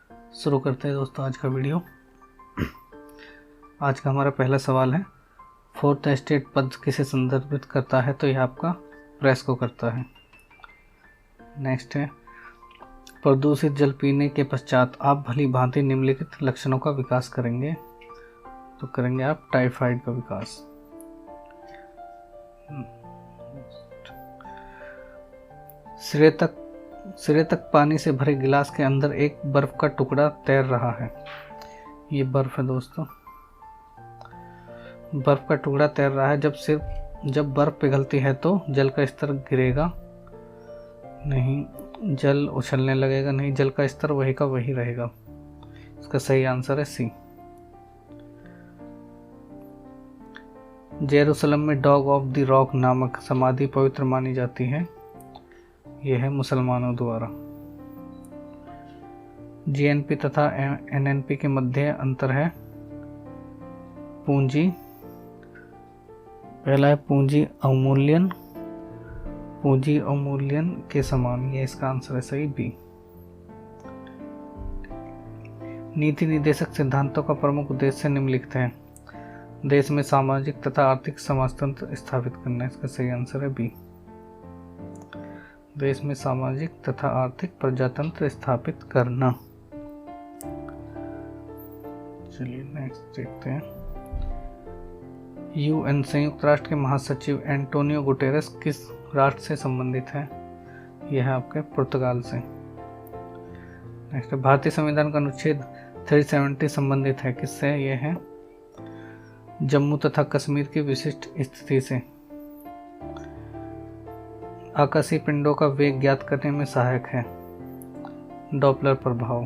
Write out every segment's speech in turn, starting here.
शुरू करते हैं दोस्तों आज का वीडियो। आज का हमारा पहला सवाल है, फोर्थ एस्टेट पद किसे संदर्भित करता है? तो यह आपका प्रेस को करता है। नेक्स्ट है, प्रदूषित जल पीने के पश्चात आप भली भांति निम्नलिखित लक्षणों का विकास करेंगे। तो करेंगे आप टाइफाइड का विकास। सिरे तक पानी से भरे गिलास के अंदर एक बर्फ का टुकड़ा तैर रहा है। ये बर्फ है दोस्तों, बर्फ का टुकड़ा तैर रहा है। जब बर्फ पिघलती है तो जल का स्तर गिरेगा नहीं, जल उछलने लगेगा नहीं, जल का स्तर वही का वही रहेगा। इसका सही आंसर है सी। जेरूसलम में डॉग ऑफ द रॉक नामक समाधि पवित्र मानी जाती है। यह है मुसलमानों द्वारा। जीएनपी तथा एनएनपी के मध्य अंतर है पूंजी। पहला है पूंजी अवमूल्यन के समान। यह इसका आंसर है सही बी। नीति निर्देशक सिद्धांतों का प्रमुख उद्देश्य निम्नलिखित है। देश में सामाजिक तथा आर्थिक समाजतंत्र स्थापित करना। इसका सही आंसर है बी। देश में सामाजिक तथा आर्थिक प्रजातंत्र स्थापित करना। चलिए नेक्स्ट देखते हैं। यूएन संयुक्त राष्ट्र के महासचिव एंटोनियो गुटेरेस किस राष्ट्र से संबंधित है? यह है आपके पुर्तगाल से। नेक्स्ट, भारतीय संविधान का अनुच्छेद 370 संबंधित है किससे? यह है जम्मू तथा कश्मीर की विशिष्ट स्थिति से। आकाशीय पिंडों का वेग ज्ञात करने में सहायक है डॉपलर प्रभाव।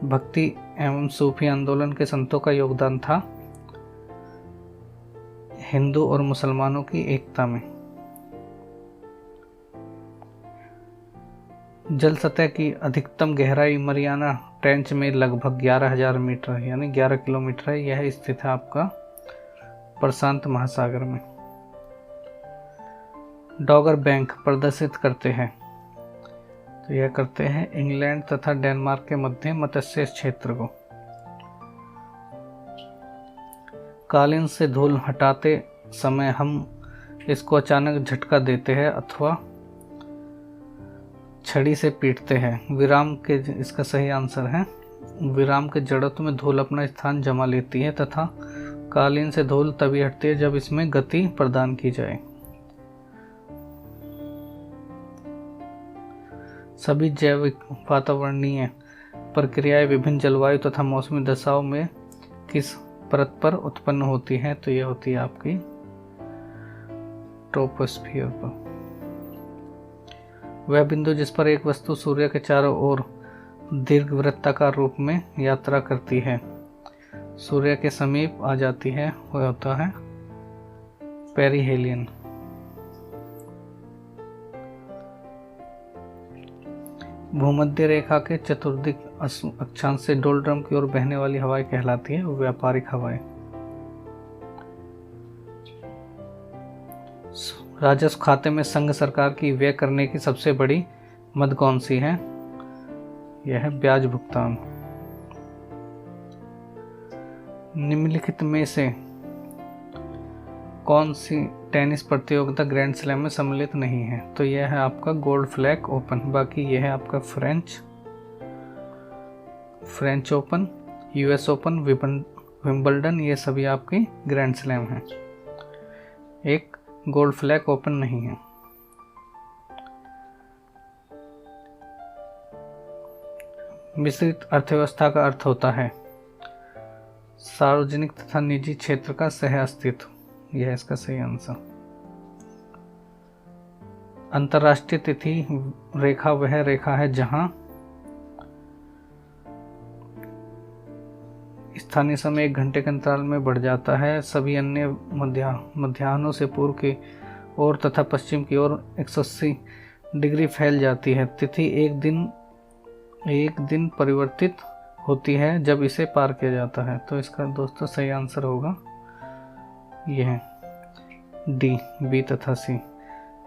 भक्ति एवं सूफी आंदोलन के संतों का योगदान था हिंदू और मुसलमानों की एकता में। जल सतह की अधिकतम गहराई मरियाना ट्रेंच में लगभग 11,000 मीटर यानी 11 किलोमीटर है। यह स्थित है आपका प्रशांत महासागर में। डॉगर बैंक प्रदर्शित करते हैं तो यह करते हैं इंग्लैंड तथा डेनमार्क के मध्य मत्स्य क्षेत्र को। कालीन से धूल हटाते समय हम इसको अचानक झटका देते हैं अथवा छड़ी से पीटते हैं। विराम के, इसका सही आंसर है विराम के जड़त्व में धूल अपना स्थान जमा लेती है तथा कालीन से धूल तभी हटती है जब इसमें गति प्रदान की जाए। सभी जैविक वातावरणीय प्रक्रियाएं विभिन्न जलवायु तथा मौसमी दशाओं में किस परत पर उत्पन्न होती हैं? तो यह होती है आपकी ट्रोपोस्फियर पर। वह बिंदु जिस पर एक वस्तु सूर्य के चारों ओर दीर्घवृत्ताकार रूप में यात्रा करती है, सूर्य के समीप आ जाती है, वह होता है पेरिहेलियन। भूमध्य रेखा के चतुर्दिक अक्षांश से डोलड्रम की ओर बहने वाली हवाएं कहलाती है व्यापारिक हवाएं। राजस्व खाते में संघ सरकार की व्यय करने की सबसे बड़ी मद कौन सी है? यह है ब्याज भुगतान। निम्नलिखित में से कौन सी टेनिस प्रतियोगिता ग्रैंड स्लैम में सम्मिलित नहीं है? तो यह है आपका गोल्ड फ्लैग ओपन। बाकी यह है आपका French open, US open, Wimbledon, ये सभी आपकी ग्रैंड स्लैम हैं। एक गोल्ड फ्लैग ओपन नहीं है। मिश्रित अर्थव्यवस्था का अर्थ होता है सार्वजनिक तथा निजी क्षेत्र का सह अस्तित्व। यह इसका सही आंसर। अंतर्राष्ट्रीय तिथि रेखा वह रेखा है जहां स्थानीय समय 1 घंटे के अंतराल में बढ़ जाता है। सभी अन्य मध्याह्नों से पूर्व की ओर तथा पश्चिम की ओर 180 डिग्री फैल जाती है। तिथि एक दिन परिवर्तित होती है जब इसे पार किया जाता है। तो इसका दोस्तों सही आंसर होगा यह डी, बी तथा सी।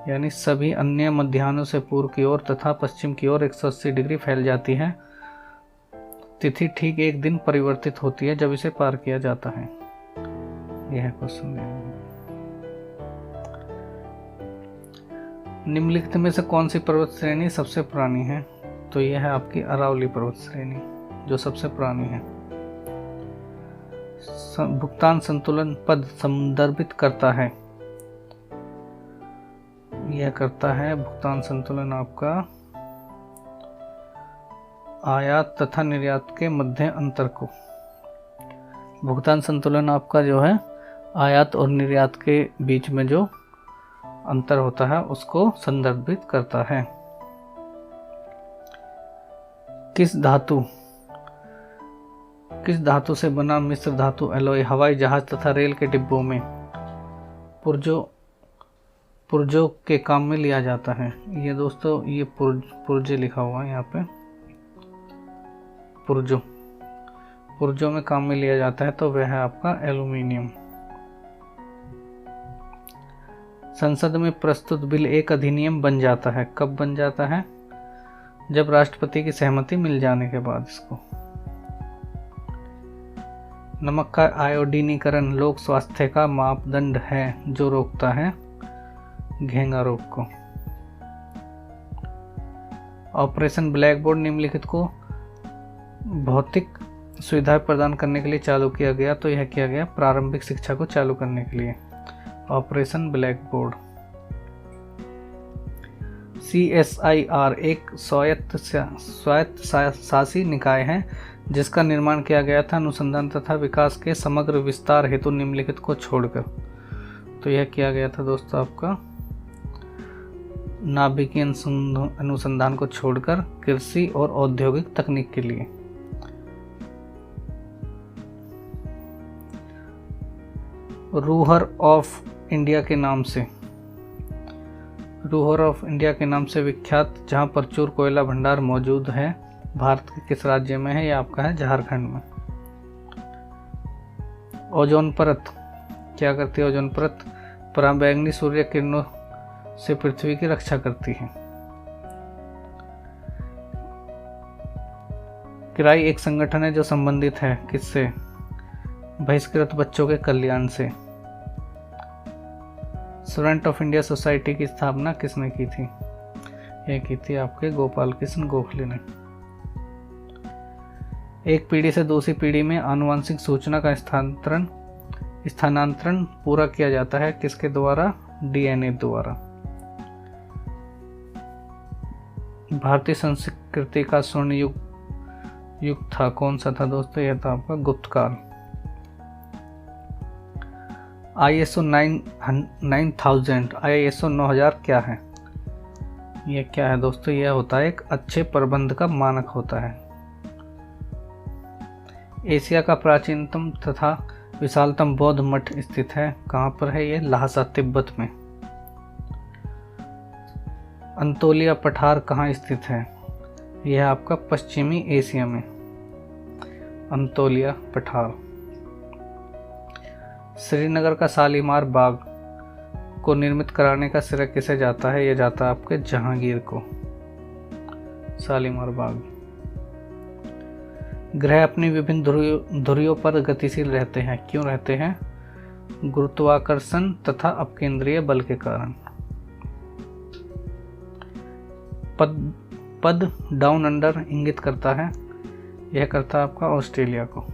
यानी सभी अन्य मध्याह्नों से पूर्व की ओर तथा पश्चिम की ओर 180 डिग्री फैल जाती है। तिथि ठीक एक दिन परिवर्तित होती है जब इसे पार किया जाता है। यह क्वेश्चन निम्नलिखित में से कौन सी पर्वत श्रेणी सबसे पुरानी है? तो यह है आपकी अरावली पर्वत श्रेणी जो सबसे पुरानी है। भुगतान संतुलन पद संदर्भित करता है, यह करता है भुगतान संतुलन आपका आयात तथा निर्यात के मध्य अंतर को। भुगतान संतुलन आपका जो है आयात और निर्यात के बीच में जो अंतर होता है उसको संदर्भित करता है। किस धातु से बना मिश्र धातु एलॉय हवाई जहाज तथा रेल के डिब्बों में पुर्जों के काम में लिया जाता है? ये दोस्तों ये पुर्जे लिखा हुआ है यहाँ पे, पुर्जों में काम में लिया जाता है, तो वह है आपका एल्यूमिनियम। संसद में प्रस्तुत बिल एक अधिनियम बन जाता है, कब बन जाता है? जब राष्ट्रपति की सहमति मिल जाने के बाद इसको। नमक का आयोडीनीकरण लोक स्वास्थ्य का मापदंड है जो रोकता है घेंगा रोग को। ऑपरेशन ब्लैक बोर्ड निम्नलिखित को भौतिक सुविधाएं प्रदान करने के लिए चालू किया गया, तो यह किया गया प्रारंभिक शिक्षा को चालू करने के लिए। Operation black board. CSIR एक स्वायत्त शासी निकाय है जिसका निर्माण किया गया था अनुसंधान तथा विकास के समग्र विस्तार हेतु निम्नलिखित को छोड़कर। तो यह किया गया था दोस्तों आपका नाभिकीय अनुसंधान को छोड़कर कृषि और औद्योगिक तकनीक के लिए। रूहर ऑफ इंडिया के नाम से विख्यात जहां प्रचुर कोयला भंडार मौजूद है भारत के किस राज्य में है? यह आपका है झारखंड में। ओजोन परत क्या करती है? ओजोन परत पराबैंगनी सूर्य किरणों से पृथ्वी की रक्षा करती है। किराई एक संगठन है जो संबंधित है किससे? बहिष्कृत बच्चों के कल्याण से। स्टूडेंट ऑफ इंडिया सोसाइटी की स्थापना किसने की थी? यह की थी आपके गोपाल कृष्ण गोखले ने। एक पीढ़ी से दूसरी पीढ़ी में आनुवंशिक सूचना का स्थानांतरण पूरा किया जाता है किसके द्वारा? DNA द्वारा। भारतीय संस्कृति का स्वर्ण युग था, कौन सा था दोस्तों? यह था आपका गुप्त काल। ISO 9000 क्या है? यह क्या है दोस्तों? यह होता है एक अच्छे प्रबंध का मानक होता है। एशिया का प्राचीनतम तथा विशालतम बौद्ध मठ स्थित है, कहाँ पर है? यह लहासा तिब्बत में। अंतोलिया पठार कहाँ स्थित है? यह आपका पश्चिमी एशिया में अंतोलिया पठार। श्रीनगर का शालीमार बाग को निर्मित कराने का श्रेय किसे जाता है? यह जाता है आपके जहांगीर को। शालीमार बाग। ग्रह अपनी विभिन्न धुरियों पर गतिशील रहते हैं, क्यों रहते हैं? गुरुत्वाकर्षण तथा अपकेंद्रीय बल के कारण। पद डाउन अंडर इंगित करता है? यह करता है आपका ऑस्ट्रेलिया को।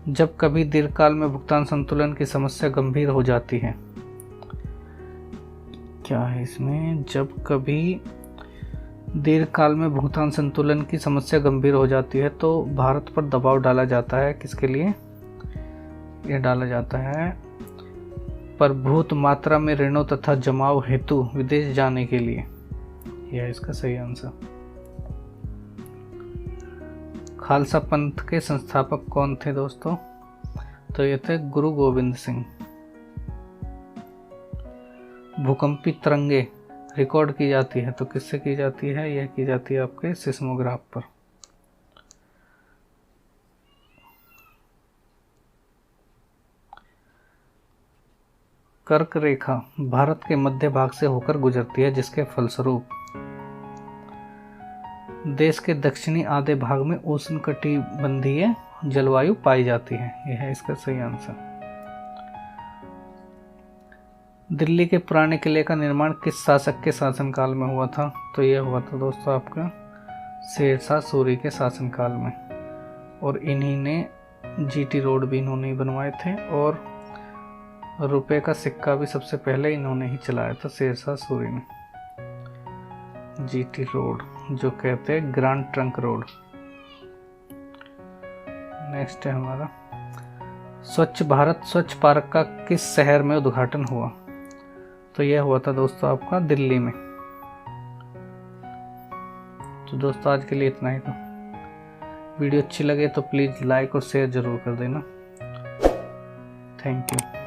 जब कभी दीर्घकाल में भुगतान संतुलन की समस्या गंभीर हो जाती है, क्या है इसमें? जब कभी दीर्घकाल में भुगतान संतुलन की समस्या गंभीर हो जाती है तो भारत पर दबाव डाला जाता है, किसके लिए? यह डाला जाता है प्रभुत मात्रा में ऋणों तथा जमाव हेतु विदेश जाने के लिए। यह इसका सही आंसर। खालसा पंथ के संस्थापक कौन थे दोस्तों? तो ये थे गुरु गोविंद सिंह। भूकंपी तरंगे रिकॉर्ड की जाती है तो किससे की जाती है? यह की जाती है आपके सिस्मोग्राफ पर। कर्क रेखा भारत के मध्य भाग से होकर गुजरती है, जिसके फलस्वरूप देश के दक्षिणी आधे भाग में उष्णकटिबंधीय जलवायु पाई जाती है। यह है इसका सही आंसर। दिल्ली के पुराने किले का निर्माण किस शासक के शासनकाल में हुआ था? तो यह हुआ था दोस्तों आपका शेरशाह सूरी के शासनकाल में, और इन्हीं ने जीटी रोड भी इन्होंने ही बनवाए थे, और रुपए का सिक्का भी सबसे पहले इन्होंने ही चलाया था, शेरशाह सूरी ने। जीटी रोड जो कहते हैं ग्रैंड ट्रंक रोड। नेक्स्ट है हमारा स्वच्छ भारत स्वच्छ पार्क का किस शहर में उद्घाटन हुआ? तो यह हुआ था दोस्तों आपका दिल्ली में। तो दोस्तों आज के लिए इतना ही था। वीडियो अच्छी लगे तो प्लीज़ लाइक और शेयर ज़रूर कर देना। Thank you.